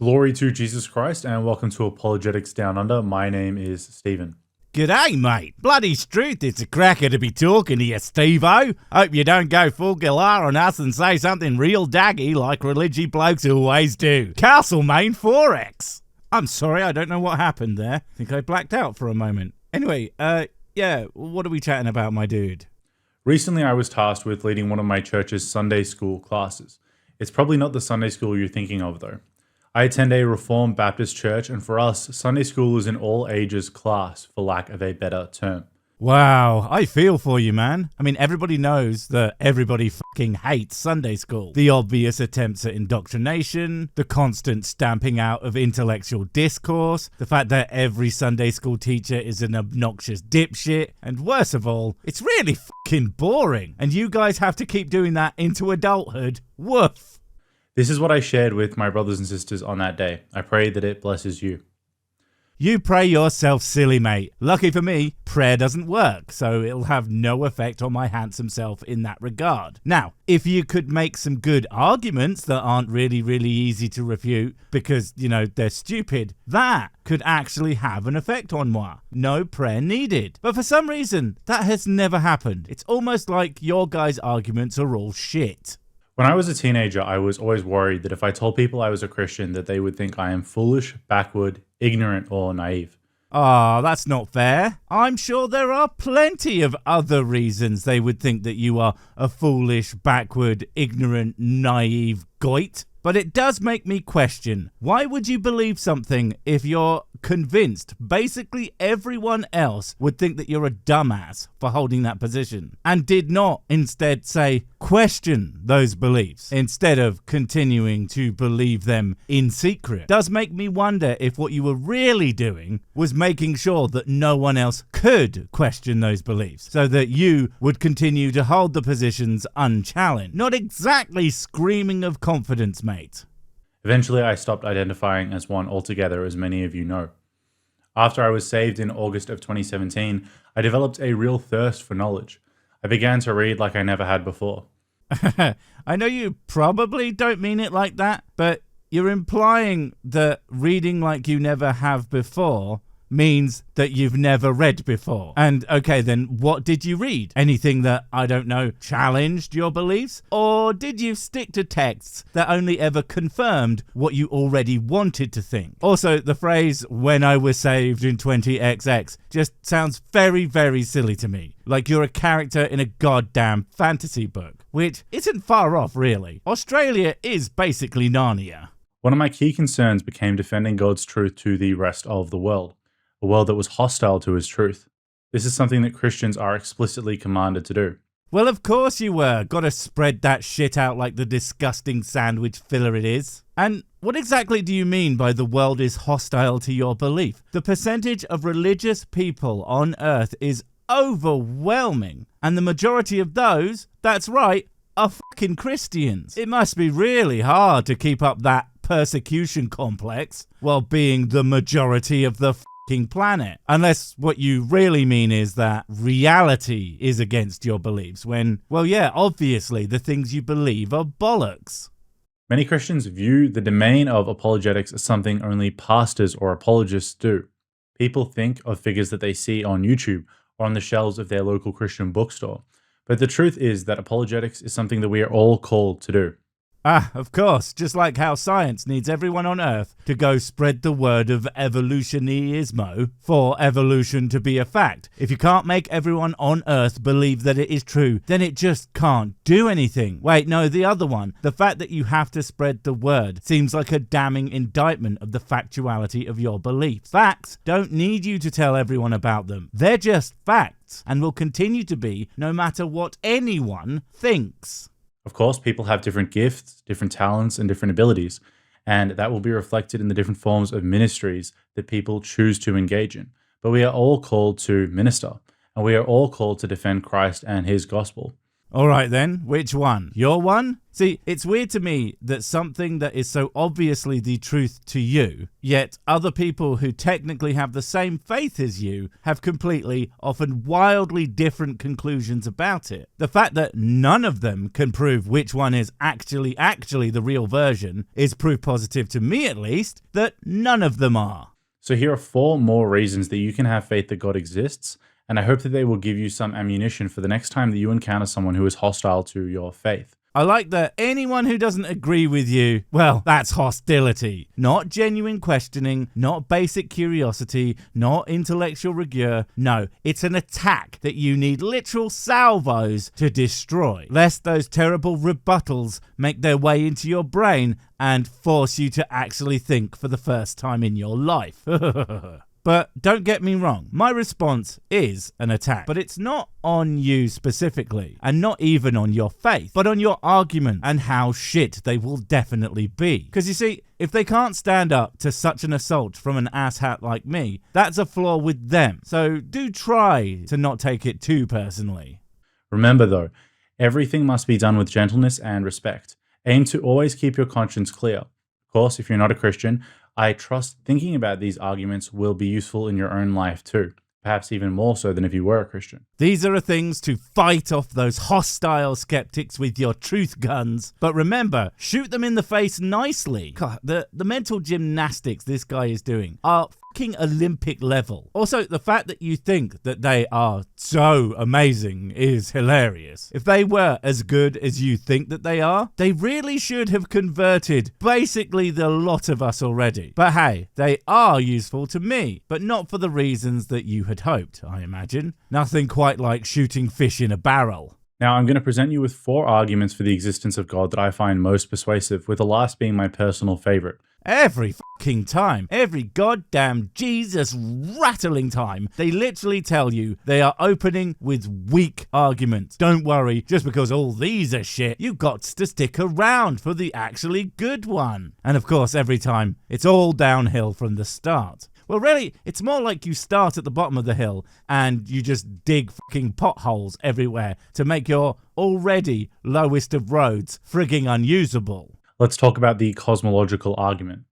Glory to Jesus Christ and welcome to Apologetics Down Under. My name is Stephen. G'day, mate. Bloody Struth, it's a cracker to be talking to you, Steve-O. Hope you don't go full galah on us and say something real daggy like religy blokes always do. Castlemaine 4X. I'm sorry, I don't know what happened there. I think I blacked out for a moment. Anyway, what are we chatting about, my dude? Recently, I was tasked with leading one of my church's Sunday school classes. It's probably not the Sunday school you're thinking of, though. I attend a Reformed Baptist church, and for us, Sunday school is an all-ages class, for lack of a better term. Wow, I feel for you, man. I mean, everybody knows that everybody fucking hates Sunday school. The obvious attempts at indoctrination, the constant stamping out of intellectual discourse, the fact that every Sunday school teacher is an obnoxious dipshit, and worst of all, it's really fucking boring. And you guys have to keep doing that into adulthood. Woof. This is what I shared with my brothers and sisters on that day. I pray that it blesses you. You pray yourself silly, mate. Lucky for me, prayer doesn't work, so it'll have no effect on my handsome self in that regard. Now, if you could make some good arguments that aren't really easy to refute because, they're stupid, that could actually have an effect on moi. No prayer needed. But for some reason, that has never happened. It's almost like your guys' arguments are all shit. When I was a teenager, I was always worried that if I told people I was a Christian, that they would think I am foolish, backward, ignorant, or naive. That's not fair. I'm sure there are plenty of other reasons they would think that you are a foolish, backward, ignorant, naive goit. But it does make me question, why would you believe something if you're convinced basically everyone else would think that you're a dumbass for holding that position, and did not instead say question those beliefs instead of continuing to believe them in secret? Does make me wonder if what you were really doing was making sure that no one else could question those beliefs so that you would continue to hold the positions unchallenged. Not exactly screaming of confidence, mate. Eventually, I stopped identifying as one altogether, as many of you know. After I was saved in August of 2017, I developed a real thirst for knowledge. I began to read like I never had before. I know you probably don't mean it like that, but you're implying that reading like you never have before means that you've never read before. And okay, then what did you read? Anything that, challenged your beliefs? Or did you stick to texts that only ever confirmed what you already wanted to think? Also, the phrase, when I was saved in 20XX, just sounds very silly to me. Like you're a character in a goddamn fantasy book, which isn't far off, really. Australia is basically Narnia. One of my key concerns became defending God's truth to the rest of the world. A world that was hostile to his truth. This is something that Christians are explicitly commanded to do. Well, of course you were. Gotta spread that shit out like the disgusting sandwich filler it is. And what exactly do you mean by the world is hostile to your belief? The percentage of religious people on Earth is overwhelming. And the majority of those, that's right, are fucking Christians. It must be really hard to keep up that persecution complex while being the majority of the planet, unless what you really mean is that reality is against your beliefs when, obviously the things you believe are bollocks. Many Christians view the domain of apologetics as something only pastors or apologists do. People think of figures that they see on YouTube or on the shelves of their local Christian bookstore, but the truth is that apologetics is something that we are all called to do. Of course, just like how science needs everyone on Earth to go spread the word of evolutionismo for evolution to be a fact. If you can't make everyone on Earth believe that it is true, then it just can't do anything. Wait, no, the other one. The fact that you have to spread the word seems like a damning indictment of the factuality of your beliefs. Facts don't need you to tell everyone about them. They're just facts and will continue to be no matter what anyone thinks. Of course, people have different gifts, different talents, and different abilities, and that will be reflected in the different forms of ministries that people choose to engage in. But we are all called to minister, and we are all called to defend Christ and his gospel. All right then, which one? Your one? See, it's weird to me that something that is so obviously the truth to you, yet other people who technically have the same faith as you have completely, often wildly different conclusions about it. The fact that none of them can prove which one is actually the real version is proof positive to me, at least, that none of them are. So here are 4 more reasons that you can have faith that God exists, and I hope that they will give you some ammunition for the next time that you encounter someone who is hostile to your faith. I like that anyone who doesn't agree with you, well, that's hostility. Not genuine questioning, not basic curiosity, not intellectual rigueur. No, it's an attack that you need literal salvos to destroy, lest those terrible rebuttals make their way into your brain and force you to actually think for the first time in your life. But don't get me wrong, my response is an attack, but it's not on you specifically, and not even on your faith, but on your argument and how shit they will definitely be. Because you see, if they can't stand up to such an assault from an asshat like me, that's a flaw with them. So do try to not take it too personally. Remember though, everything must be done with gentleness and respect. Aim to always keep your conscience clear. Of course, if you're not a Christian, I trust thinking about these arguments will be useful in your own life too, perhaps even more so than if you were a Christian. These are things to fight off those hostile skeptics with your truth guns. But remember, shoot them in the face nicely. God, the mental gymnastics this guy is doing are fucking Olympic level. Also, the fact that you think that they are so amazing is hilarious. If they were as good as you think that they are, they really should have converted basically the lot of us already. But hey, they are useful to me, but not for the reasons that you had hoped, I imagine. Nothing quite like shooting fish in a barrel. Now, I'm going to present you with 4 arguments for the existence of God that I find most persuasive, with the last being my personal favorite. Every fucking time, every goddamn Jesus rattling time, they literally tell you they are opening with weak arguments. Don't worry, just because all these are shit, you got to stick around for the actually good one. And of course, every time, it's all downhill from the start. Well, really, it's more like you start at the bottom of the hill and you just dig fucking potholes everywhere to make your already lowest of roads frigging unusable. Let's talk about the cosmological argument.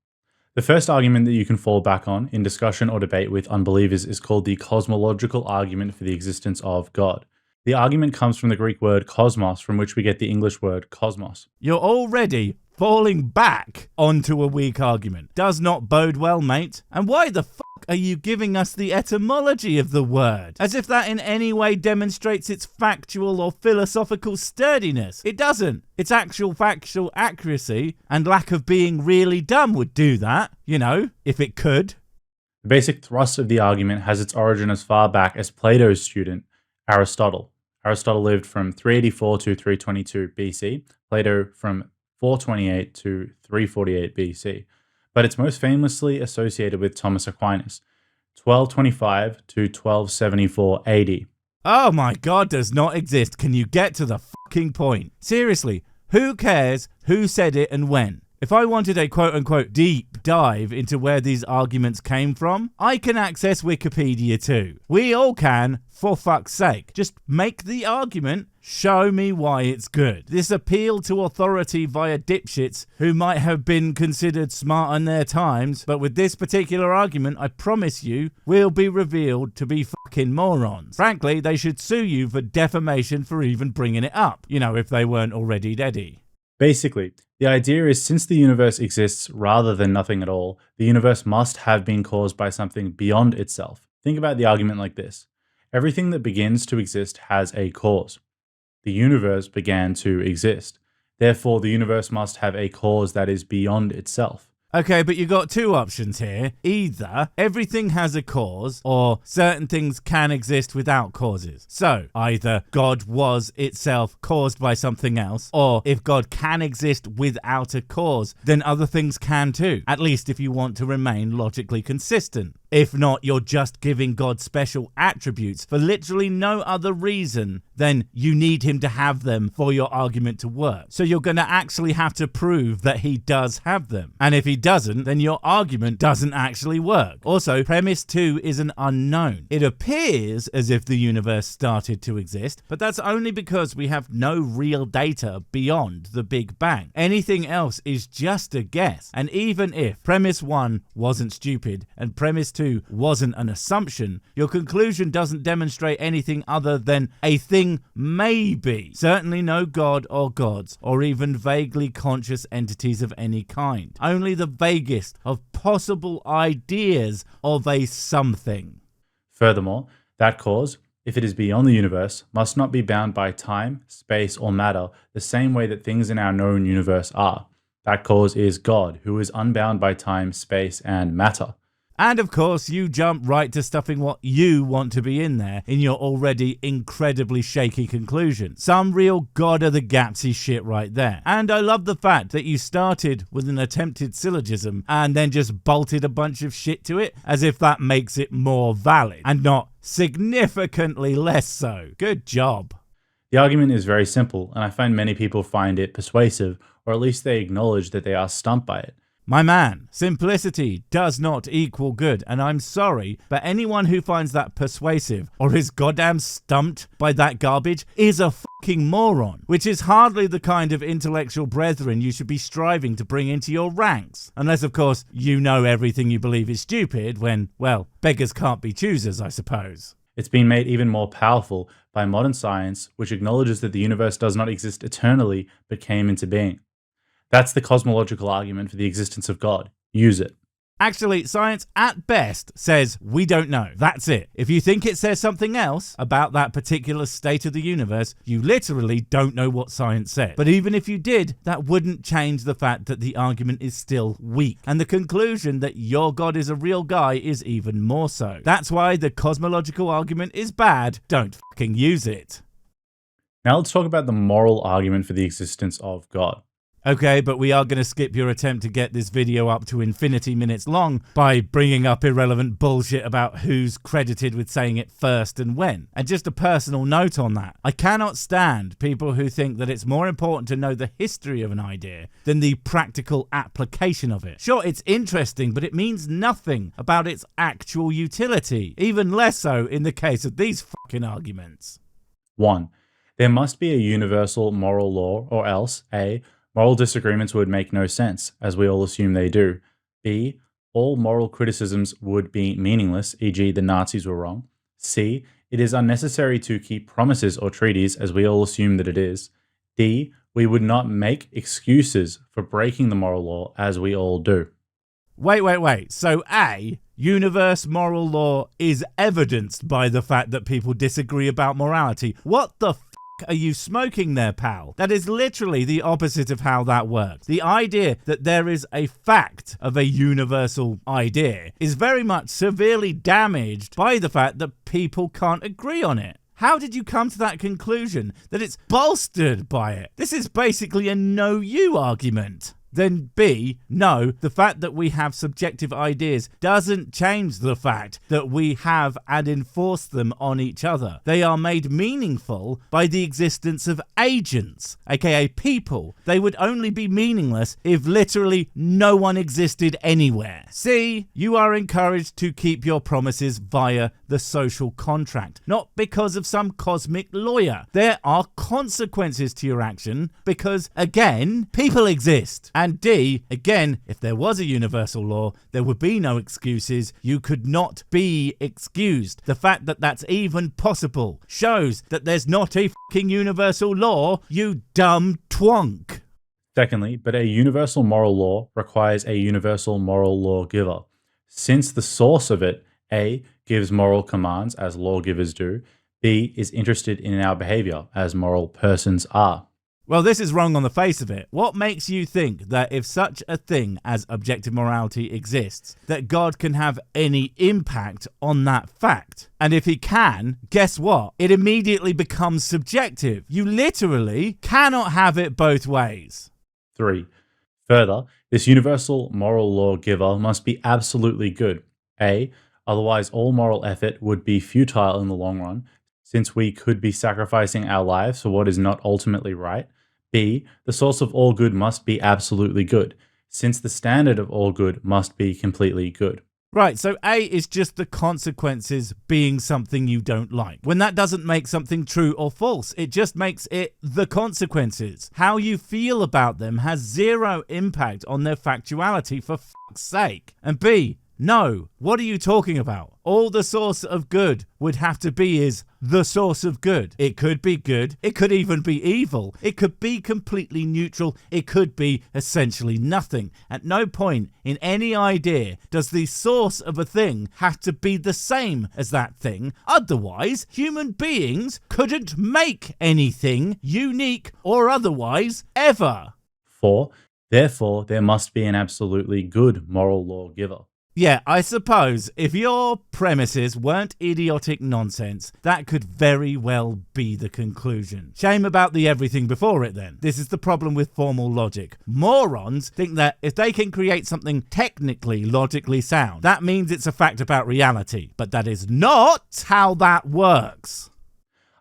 The first argument that you can fall back on in discussion or debate with unbelievers is called the cosmological argument for the existence of God. The argument comes from the Greek word cosmos, from which we get the English word cosmos. You're already falling back onto a weak argument. Does not bode well, mate. And why the fuck are you giving us the etymology of the word? As if that in any way demonstrates its factual or philosophical sturdiness. It doesn't. Its actual factual accuracy and lack of being really dumb would do that, you know, if it could. The basic thrust of the argument has its origin as far back as Plato's student, Aristotle. Aristotle lived from 384 to 322 BC, Plato from 428 to 348 BC, but it's most famously associated with Thomas Aquinas, 1225 to 1274 AD. Oh my god, does not exist. Can you get to the fucking point? Seriously, who cares who said it and when? If I wanted a quote-unquote deep dive into where these arguments came from, I can access Wikipedia too. We all can, for fuck's sake. Just make the argument, show me why it's good. This appeal to authority via dipshits who might have been considered smart in their times, but with this particular argument, I promise you, will be revealed to be fucking morons. Frankly, they should sue you for defamation for even bringing it up, you know, if they weren't already deady. Basically, the idea is since the universe exists rather than nothing at all, the universe must have been caused by something beyond itself. Think about the argument like this. Everything that begins to exist has a cause. The universe began to exist. Therefore, the universe must have a cause that is beyond itself. Okay, but you got 2 options here. Either everything has a cause, or certain things can exist without causes. So, either God was itself caused by something else, or if God can exist without a cause, then other things can too. At least if you want to remain logically consistent. If not, you're just giving God special attributes for literally no other reason than you need him to have them for your argument to work. So you're going to actually have to prove that he does have them. And if he doesn't, then your argument doesn't actually work. Also, premise 2 is an unknown. It appears as if the universe started to exist, but that's only because we have no real data beyond the Big Bang. Anything else is just a guess. And even if premise 1 wasn't stupid and premise 2 wasn't an assumption, your conclusion doesn't demonstrate anything other than a thing maybe. Certainly no god or gods, or even vaguely conscious entities of any kind. Only the vaguest of possible ideas of a something. Furthermore, that cause, if it is beyond the universe, must not be bound by time, space, or matter the same way that things in our known universe are. That cause is God, who is unbound by time, space, and matter. And of course, you jump right to stuffing what you want to be in there in your already incredibly shaky conclusion. Some real God of the Gapsy shit right there. And I love the fact that you started with an attempted syllogism and then just bolted a bunch of shit to it, as if that makes it more valid and not significantly less so. Good job. The argument is very simple, and I find many people find it persuasive, or at least they acknowledge that they are stumped by it. My man, simplicity does not equal good, and I'm sorry, but anyone who finds that persuasive or is goddamn stumped by that garbage is a fucking moron, which is hardly the kind of intellectual brethren you should be striving to bring into your ranks. Unless, of course, you know everything you believe is stupid when, well, beggars can't be choosers, I suppose. It's been made even more powerful by modern science, which acknowledges that the universe does not exist eternally, but came into being. That's the cosmological argument for the existence of God. Use it. Actually, science at best says we don't know. That's it. If you think it says something else about that particular state of the universe, you literally don't know what science said. But even if you did, that wouldn't change the fact that the argument is still weak. And the conclusion that your God is a real guy is even more so. That's why the cosmological argument is bad. Don't fucking use it. Now let's talk about the moral argument for the existence of God. Okay, but we are going to skip your attempt to get this video up to infinity minutes long by bringing up irrelevant bullshit about who's credited with saying it first and when. And just a personal note on that. I cannot stand people who think that it's more important to know the history of an idea than the practical application of it. Sure, it's interesting, but it means nothing about its actual utility. Even less so in the case of these fucking arguments. 1. There must be a universal moral law, or else A. Moral disagreements would make no sense, as we all assume they do. B. All moral criticisms would be meaningless, e.g. the Nazis were wrong. C. It is unnecessary to keep promises or treaties, as we all assume that it is. D. We would not make excuses for breaking the moral law, as we all do. Wait. So A, universe moral law is evidenced by the fact that people disagree about morality. What the are you smoking there, pal? That is literally the opposite of how that works. The idea that there is a fact of a universal idea is very much severely damaged by the fact that people can't agree on it. How did you come to that conclusion that it's bolstered by it? This is basically a no-you argument. Then B, no, the fact that we have subjective ideas doesn't change the fact that we have and enforce them on each other. They are made meaningful by the existence of agents, aka people. They would only be meaningless if literally no one existed anywhere. C, you are encouraged to keep your promises via the social contract, not because of some cosmic lawyer. There are consequences to your action because, again, people exist. And D, again, if there was a universal law, there would be no excuses. You could not be excused. The fact that that's even possible shows that there's not a fucking universal law, you dumb twonk. Secondly, but a universal moral law requires a universal moral lawgiver. Since the source of it, A, gives moral commands as lawgivers do, B, is interested in our behavior as moral persons are. Well, this is wrong on the face of it. What makes you think that if such a thing as objective morality exists, that God can have any impact on that fact? And if he can, guess what? It immediately becomes subjective. You literally cannot have it both ways. 3. Further, this universal moral lawgiver must be absolutely good. A, otherwise all moral effort would be futile in the long run, since we could be sacrificing our lives for what is not ultimately right. B, the source of all good must be absolutely good. since the standard of all good must be completely good. Right, so A is just the consequences being something you don't like. When that doesn't make something true or false, it just makes it the consequences. How you feel about them has zero impact on their factuality, for fuck's sake. And B, no, what are you talking about? All the source of good would have to be is the source of good. It could be good, it could even be evil, it could be completely neutral, it could be essentially nothing. At no point in any idea does the source of a thing have to be the same as that thing. Otherwise, human beings couldn't make anything, unique or otherwise, ever. 4. Therefore, there must be an absolutely good moral lawgiver. Yeah, I suppose if your premises weren't idiotic nonsense, that could very well be the conclusion. Shame about the everything before it then. This is the problem with formal logic. Morons think that if they can create something technically logically sound, that means it's a fact about reality. But that is not how that works.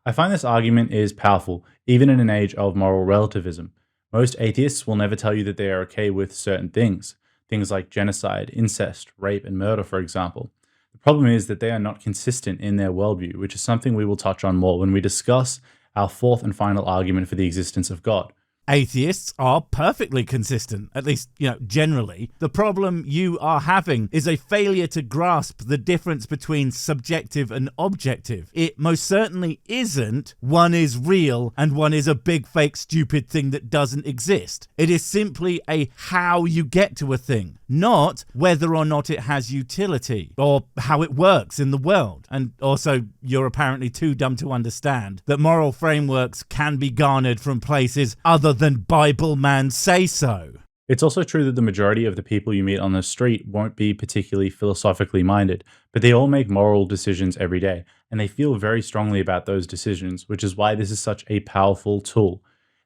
I find this argument is powerful, even in an age of moral relativism. Most atheists will never tell you that they are okay with certain things. Things like genocide, incest, rape, and murder, for example. The problem is that they are not consistent in their worldview, which is something we will touch on more when we discuss our fourth and final argument for the existence of God. Atheists are perfectly consistent, at least, generally. The problem you are having is a failure to grasp the difference between subjective and objective. It most certainly isn't one is real and one is a big fake stupid thing that doesn't exist. It is simply a how you get to a thing, not whether or not it has utility or how it works in the world. And also, you're apparently too dumb to understand that moral frameworks can be garnered from places other than Bible man say so. It's also true that the majority of the people you meet on the street won't be particularly philosophically minded, but they all make moral decisions every day, and they feel very strongly about those decisions, which is why this is such a powerful tool.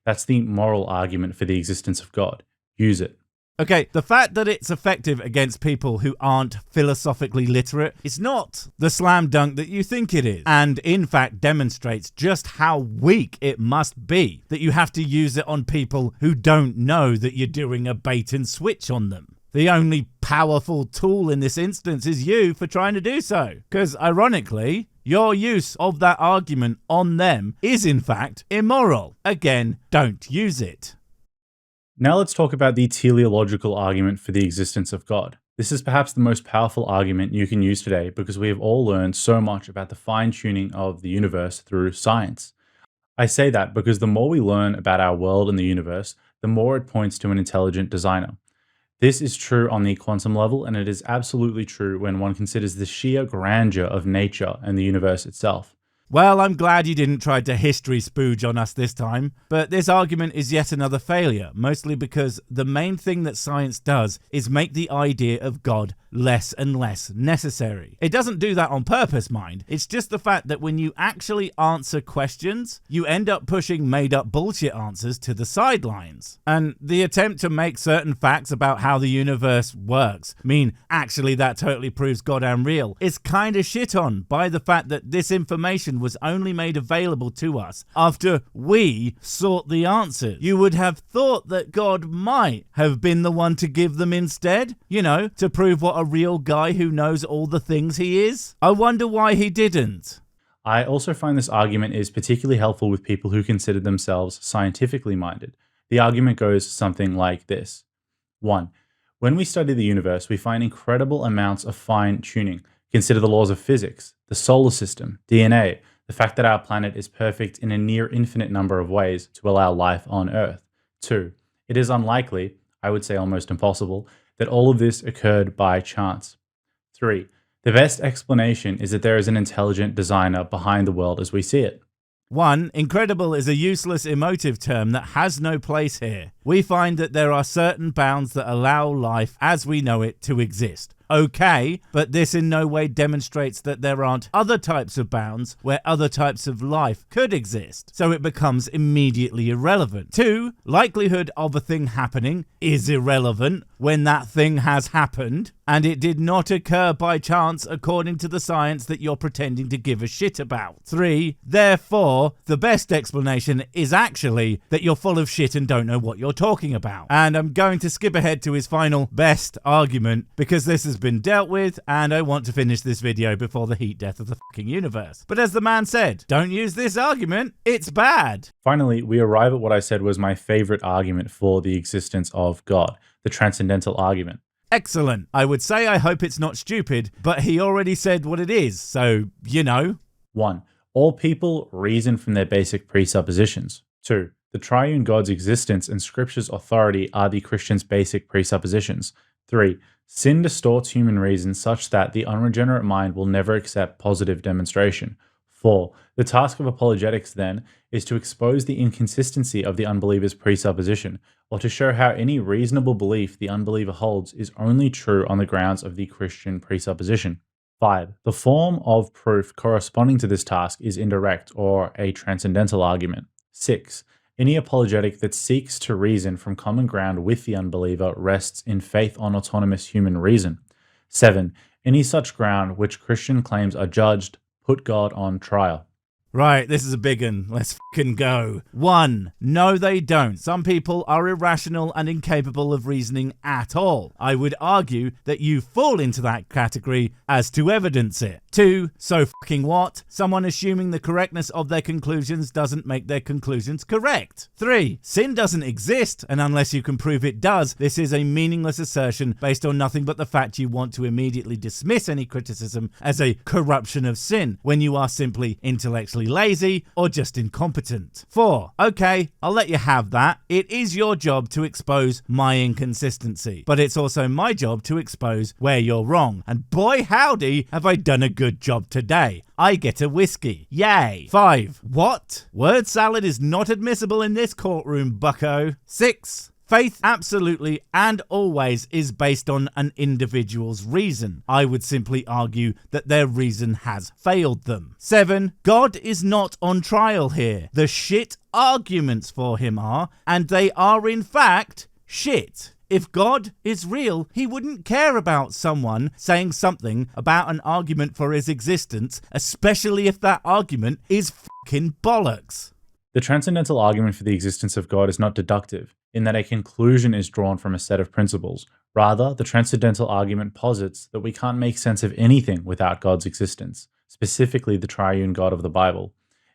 That's the moral argument for the existence of God. Use it. Okay, the fact that it's effective against people who aren't philosophically literate is not the slam dunk that you think it is, and in fact demonstrates just how weak it must be that you have to use it on people who don't know that you're doing a bait and switch on them. The only powerful tool in this instance is you for trying to do so, because ironically, your use of that argument on them is in fact immoral. Again, don't use it. Now let's talk about the teleological argument for the existence of God. This is perhaps the most powerful argument you can use today because we have all learned so much about the fine-tuning of the universe through science. I say that because the more we learn about our world and the universe, the more it points to an intelligent designer. This is true on the quantum level, and it is absolutely true when one considers the sheer grandeur of nature and the universe itself. Well, I'm glad you didn't try to history spooge on us this time, but this argument is yet another failure, mostly because the main thing that science does is make the idea of God less and less necessary. It doesn't do that on purpose, mind. It's just the fact that when you actually answer questions, you end up pushing made-up bullshit answers to the sidelines. And the attempt to make certain facts about how the universe works mean actually that totally proves God unreal is kind of shit on by the fact that this information was only made available to us after we sought the answers. You would have thought that God might have been the one to give them instead, to prove what a real guy who knows all the things he is. I wonder why he didn't. I also find this argument is particularly helpful with people who consider themselves scientifically minded. The argument goes something like this. 1. When we study the universe, we find incredible amounts of fine-tuning. Consider the laws of physics, the solar system, DNA, the fact that our planet is perfect in a near infinite number of ways to allow life on Earth. 2. It is unlikely, I would say almost impossible, that all of this occurred by chance. 3. The best explanation is that there is an intelligent designer behind the world as we see it. 1. Incredible is a useless emotive term that has no place here. We find that there are certain bounds that allow life as we know it to exist. okay, but this in no way demonstrates that there aren't other types of bounds where other types of life could exist, so it becomes immediately irrelevant. 2, likelihood of a thing happening is irrelevant when that thing has happened, and it did not occur by chance according to the science that you're pretending to give a shit about. 3, therefore, the best explanation is actually that you're full of shit and don't know what you're talking about. And I'm going to skip ahead to his final best argument because this has been dealt with and I want to finish this video before the heat death of the fucking universe. But as the man said, don't use this argument, it's bad. Finally, we arrive at what I said was my favorite argument for the existence of God, the transcendental argument. Excellent. I would say I hope it's not stupid, but he already said what it is, so, you know. 1. All people reason from their basic presuppositions. 2. The triune God's existence and Scripture's authority are the Christian's basic presuppositions. 3. Sin distorts human reason such that the unregenerate mind will never accept positive demonstration. 4. The task of apologetics, then, is to expose the inconsistency of the unbeliever's presupposition, or to show how any reasonable belief the unbeliever holds is only true on the grounds of the Christian presupposition. 5. The form of proof corresponding to this task is indirect, or a transcendental argument. 6. Any apologetic that seeks to reason from common ground with the unbeliever rests in faith on autonomous human reason. 7. Any such ground which Christian claims are judged, put God on trial. Right, this is a big one. Let's fucking go. 1. No, they don't. Some people are irrational and incapable of reasoning at all. I would argue that you fall into that category as to evidence it. 2. So fucking what? Someone assuming the correctness of their conclusions doesn't make their conclusions correct. 3. Sin doesn't exist, and unless you can prove it does, this is a meaningless assertion based on nothing but the fact you want to immediately dismiss any criticism as a corruption of sin, when you are simply intellectually lazy or just incompetent. 4. Okay, I'll let you have that. It is your job to expose my inconsistency, but it's also my job to expose where you're wrong. And boy howdy, have I done a good job today. I get a whiskey. Yay. 5. What? Word salad is not admissible in this courtroom, bucko. 6. Faith absolutely and always is based on an individual's reason. I would simply argue that their reason has failed them. 7. God is not on trial here. The shit arguments for him are, and they are in fact shit. If God is real, he wouldn't care about someone saying something about an argument for his existence, especially if that argument is fucking bollocks. The transcendental argument for the existence of God is not deductive, in that a conclusion is drawn from a set of principles. Rather, the transcendental argument posits that we can't make sense of anything without God's existence, specifically the triune God of the Bible.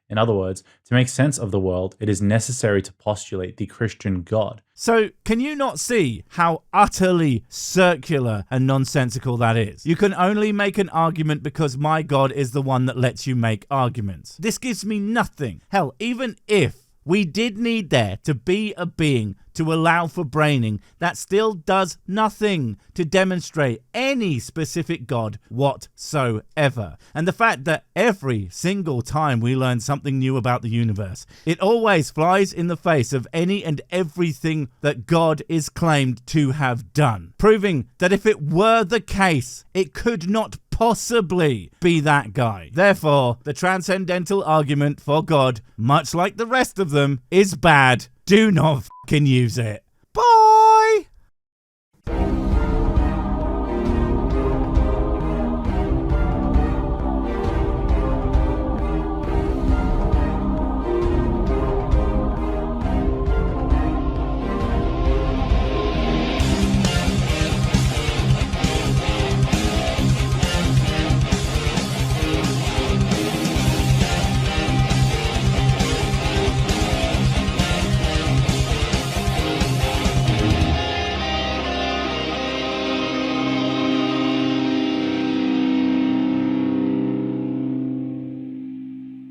In other words, to make sense of the world, it is necessary to postulate the Christian God. So, can you not see how utterly circular and nonsensical that is? You can only make an argument because my God is the one that lets you make arguments. This gives me nothing. Hell, even if we did need there to be a being to allow for braining, that still does nothing to demonstrate any specific God whatsoever. And the fact that every single time we learn something new about the universe, it always flies in the face of any and everything that God is claimed to have done, proving that if it were the case, it could not possibly be that guy. Therefore, the transcendental argument for God, much like the rest of them, is bad. Do not fucking use it. Bye!